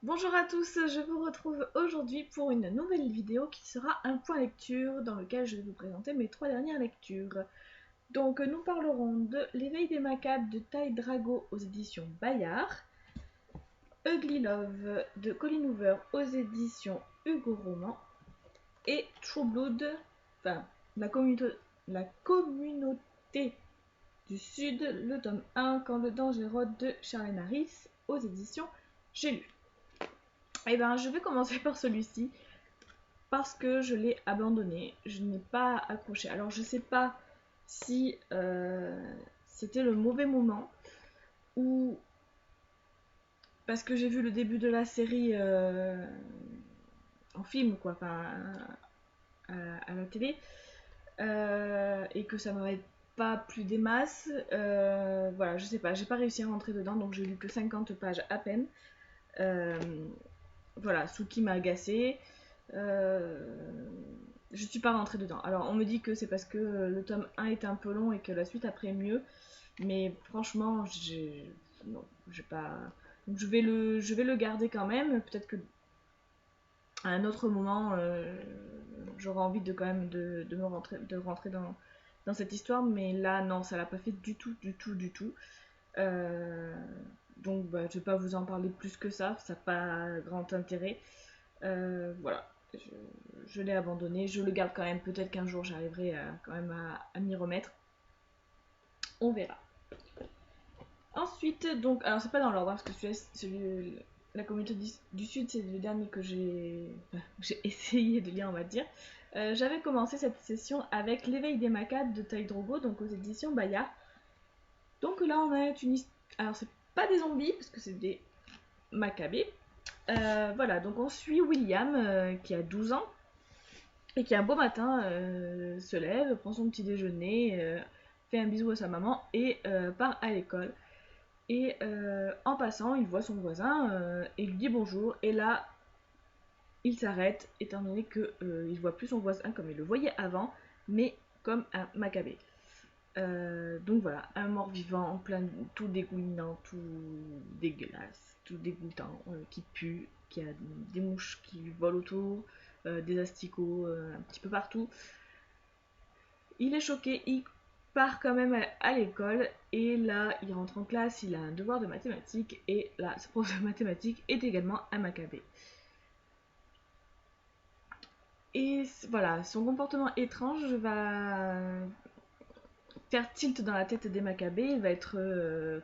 Bonjour à tous, je vous retrouve aujourd'hui pour une nouvelle vidéo qui sera un point lecture dans lequel je vais vous présenter mes 3 dernières lectures. Donc nous parlerons de L'éveil des macabres de Taille Drago aux éditions Bayard, Ugly Love de Colleen Hoover aux éditions Hugo Roman et True Blood, enfin la communauté du Sud, le tome 1, Quand le danger rôde de Charlène Harris aux éditions J'ai lu. Et ben je vais commencer par celui-ci parce que je l'ai abandonné, je n'ai pas accroché. Alors je sais pas si c'était le mauvais moment ou parce que j'ai vu le début de la série en film quoi, enfin à la télé et que ça m'aurait pas plu des masses. Voilà, je sais pas, j'ai pas réussi à rentrer dedans donc j'ai lu que 50 pages à peine. Euh, voilà, Suki m'a agacée. Je suis pas rentrée dedans. Alors on me dit que c'est parce que le tome 1 est un peu long et que la suite après est mieux. Mais franchement, non, j'ai pas. Donc je vais le garder quand même. Peut-être que à un autre moment, j'aurai envie de quand même de rentrer dans cette histoire. Mais là, non, ça l'a pas fait du tout, du tout, du tout. Euh, donc bah, je vais pas vous en parler plus que ça n'a pas grand intérêt. Voilà, je l'ai abandonné, je le garde quand même, peut-être qu'un jour j'arriverai quand même à m'y remettre. On verra. Ensuite, donc, alors c'est pas dans l'ordre, hein, parce que la communauté du Sud, c'est le dernier que j'ai essayé de lire, on va dire. J'avais commencé cette session avec L'éveil des macabres de Taille Drogo, donc aux éditions Bayard. Donc là, on a une histoire. Alors, c'est pas des zombies, parce que c'est des macabées. Voilà, donc on suit William qui a 12 ans et qui un beau matin se lève, prend son petit déjeuner, fait un bisou à sa maman et part à l'école. Et en passant, il voit son voisin et lui dit bonjour. Et là, il s'arrête étant donné que il voit plus son voisin comme il le voyait avant, mais comme un macabé. Donc voilà, un mort-vivant en plein, tout dégoulinant, tout dégueulasse, tout dégoûtant, qui pue, qui a des mouches qui volent autour, des asticots un petit peu partout. Il est choqué, il part quand même à l'école et là il rentre en classe, il a un devoir de mathématiques et là ce prof de mathématiques est également un macabé. Et voilà, son comportement étrange va faire tilt dans la tête des Maccabées. Il va être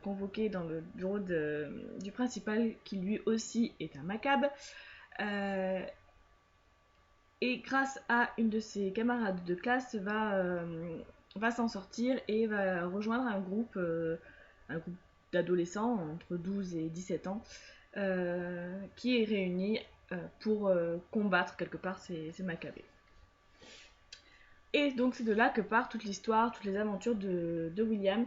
convoqué dans le bureau du principal, qui lui aussi est un Maccabe. Euh, et grâce à une de ses camarades de classe, va s'en sortir et va rejoindre un groupe d'adolescents entre 12 et 17 ans, qui est réuni pour combattre quelque part ces Maccabées. Et donc c'est de là que part toute l'histoire, toutes les aventures de William.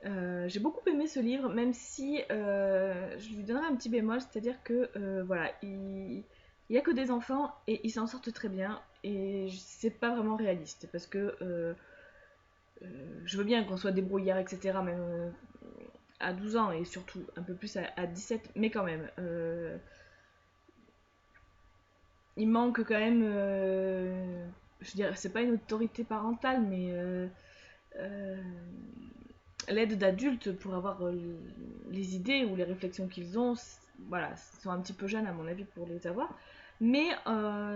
J'ai beaucoup aimé ce livre, même si je lui donnerai un petit bémol, c'est-à-dire que voilà, il y a que des enfants et ils s'en sortent très bien et c'est pas vraiment réaliste parce que je veux bien qu'on soit débrouillard, etc. Même à 12 ans et surtout un peu plus à 17, mais quand même. Il manque quand même, je dirais, c'est pas une autorité parentale, mais euh, l'aide d'adultes pour avoir les idées ou les réflexions qu'ils ont. Voilà, ils sont un petit peu jeunes à mon avis pour les avoir. Mais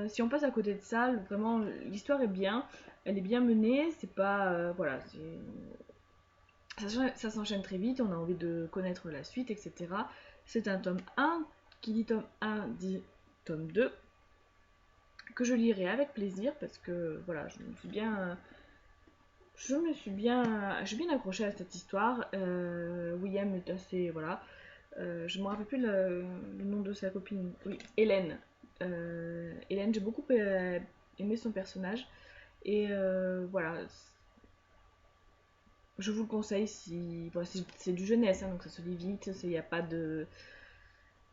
si on passe à côté de ça, vraiment l'histoire est bien, elle est bien menée, c'est pas. Voilà, ça s'enchaîne très vite, on a envie de connaître la suite, etc. C'est un tome 1, qui dit tome 1 dit tome 2, que je lirai avec plaisir parce que voilà, j'ai bien accroché à cette histoire. William est assez, voilà, je me rappelle plus le nom de sa copine, oui, Hélène. Hélène, j'ai beaucoup aimé son personnage et voilà, je vous le conseille si, voilà, c'est du jeunesse, hein, donc ça se lit vite, il n'y a pas de,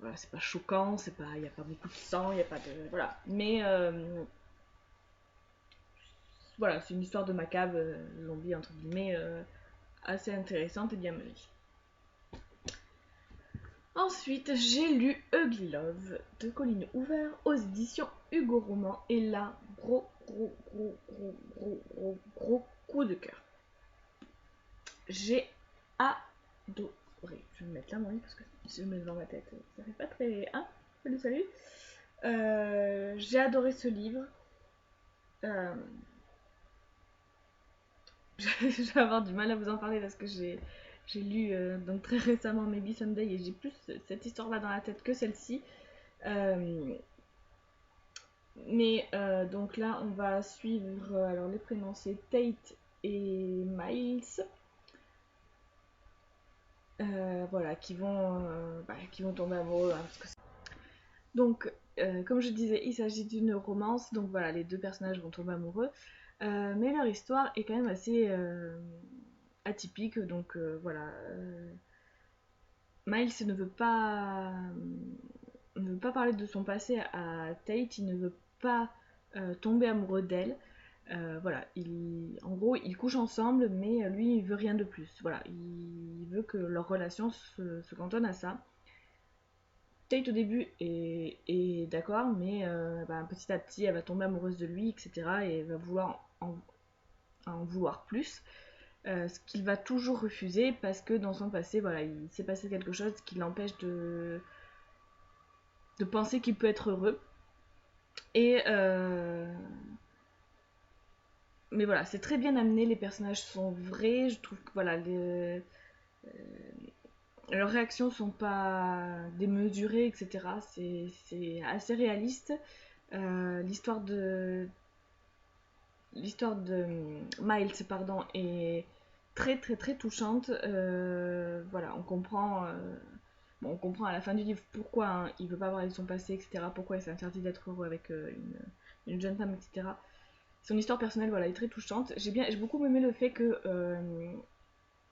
voilà, c'est pas choquant, il n'y a pas beaucoup de sang, il n'y a pas de, voilà, mais voilà, c'est une histoire de macabre, zombie entre guillemets, assez intéressante et bien menée. Ensuite, j'ai lu Ugly Love de Colleen Hoover aux éditions Hugo Roman. Et là, gros coup de cœur. J'ai adoré. Je vais me mettre là, mon lit, parce que si je me mets devant ma tête, ça fait pas très. Hein, salut. J'ai adoré ce livre. Je vais avoir du mal à vous en parler parce que j'ai lu donc très récemment Maybe Someday et j'ai plus cette histoire-là dans la tête que celle-ci. Donc là, on va suivre. Alors, les prénoms, c'est Tate et Miles. Voilà, qui vont tomber amoureux. Hein, donc, comme je disais, il s'agit d'une romance. Donc voilà, les deux personnages vont tomber amoureux. Mais leur histoire est quand même assez atypique. Donc voilà. Miles ne veut pas parler de son passé à Tate. Il ne veut pas tomber amoureux d'elle. Voilà, en gros, ils couchent ensemble, mais lui, il veut rien de plus. Voilà, il veut que leur relation se cantonne à ça. Tate au début est d'accord, mais petit à petit, elle va tomber amoureuse de lui, etc. Et elle va vouloir en vouloir plus. Ce qu'il va toujours refuser parce que dans son passé, voilà, il s'est passé quelque chose qui l'empêche de penser qu'il peut être heureux. Et mais voilà, c'est très bien amené, les personnages sont vrais, je trouve que voilà, leurs réactions sont pas démesurées, etc. C'est assez réaliste. L'histoire de Miles, pardon, est très touchante. Voilà, on comprend à la fin du livre pourquoi hein, il veut pas parler de son passé, etc. Pourquoi il s'est interdit d'être heureux avec une jeune femme, etc. Son histoire personnelle, voilà, est très touchante. J'ai beaucoup aimé le fait que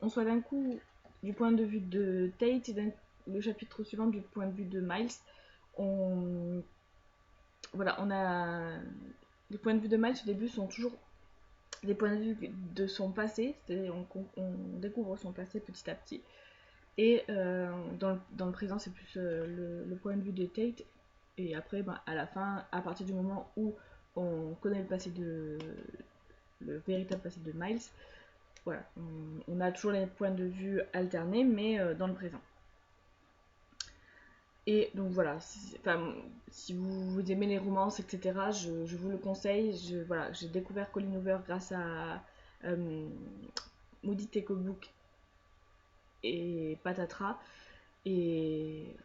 on soit d'un coup du point de vue de Tate et le chapitre suivant du point de vue de Miles. On a les points de vue de Miles au début sont toujours des points de vue de son passé, c'est-à-dire on découvre son passé petit à petit. Et dans le présent, c'est plus le point de vue de Tate. Et après, à la fin, à partir du moment où on connaît le véritable passé de Miles, voilà, on a toujours les points de vue alternés, mais dans le présent. Et donc voilà, si vous aimez les romances, etc., je vous le conseille. J'ai découvert Colleen Hoover grâce à Moody Take a Book et Patatras. Et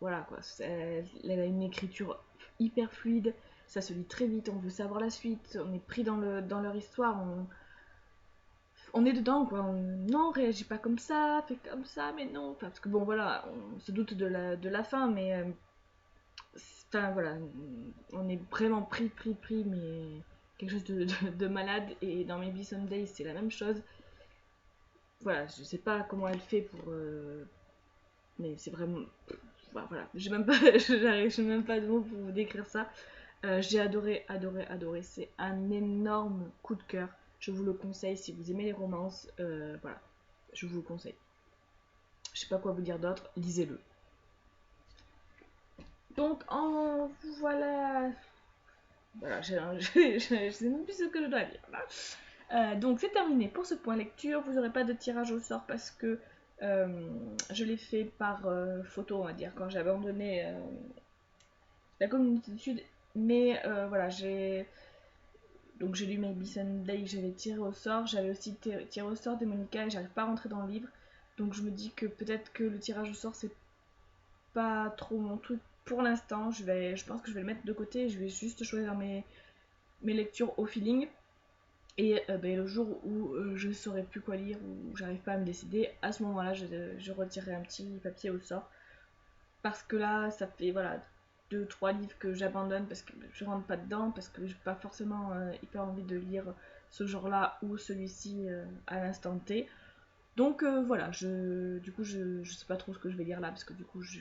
voilà quoi, elle a une écriture hyper fluide, ça se lit très vite, on veut savoir la suite, on est pris dans leur histoire, on est dedans quoi, non, réagis pas comme ça, fais comme ça, mais non, parce que bon voilà, on se doute de la fin, mais voilà, on est vraiment pris, mais quelque chose de malade, et dans Maybe Someday c'est la même chose. Voilà, je sais pas comment elle fait pour... mais c'est vraiment... Voilà, j'ai même pas, j'ai même pas de mots pour vous décrire ça. J'ai adoré. C'est un énorme coup de cœur. Je vous le conseille si vous aimez les romances. Voilà, je vous le conseille. Je sais pas quoi vous dire d'autre. Lisez-le. Donc voilà. Voilà, je sais même plus ce que je dois dire. Voilà. Donc c'est terminé pour ce point lecture. Vous n'aurez pas de tirage au sort parce que je l'ai fait par photo, on va dire, quand j'ai abandonné la communauté de Sud. Mais voilà, j'ai lu Maybe Sunday, j'avais tiré au sort. J'avais aussi tiré au sort des Monica et j'arrive pas à rentrer dans le livre. Donc je me dis que peut-être que le tirage au sort c'est pas trop mon truc pour l'instant. Je pense que je vais le mettre de côté et je vais juste choisir mes lectures au feeling. Et le jour où je saurai plus quoi lire ou j'arrive pas à me décider, à ce moment-là, je retirerai un petit papier au sort. Parce que là, ça fait voilà 2-3 livres que j'abandonne parce que je rentre pas dedans, parce que j'ai pas forcément hyper envie de lire ce genre-là ou celui-ci à l'instant T. Donc voilà, du coup, je sais pas trop ce que je vais lire là, parce que du coup, je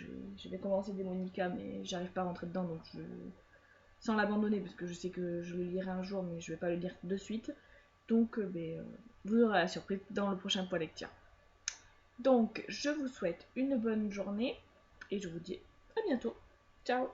vais commencer des Monica, mais j'arrive pas à rentrer dedans, donc sans l'abandonner, parce que je sais que je le lirai un jour, mais je vais pas le lire de suite. Donc vous aurez la surprise dans le prochain point lecture. Donc je vous souhaite une bonne journée et je vous dis à bientôt. Ciao!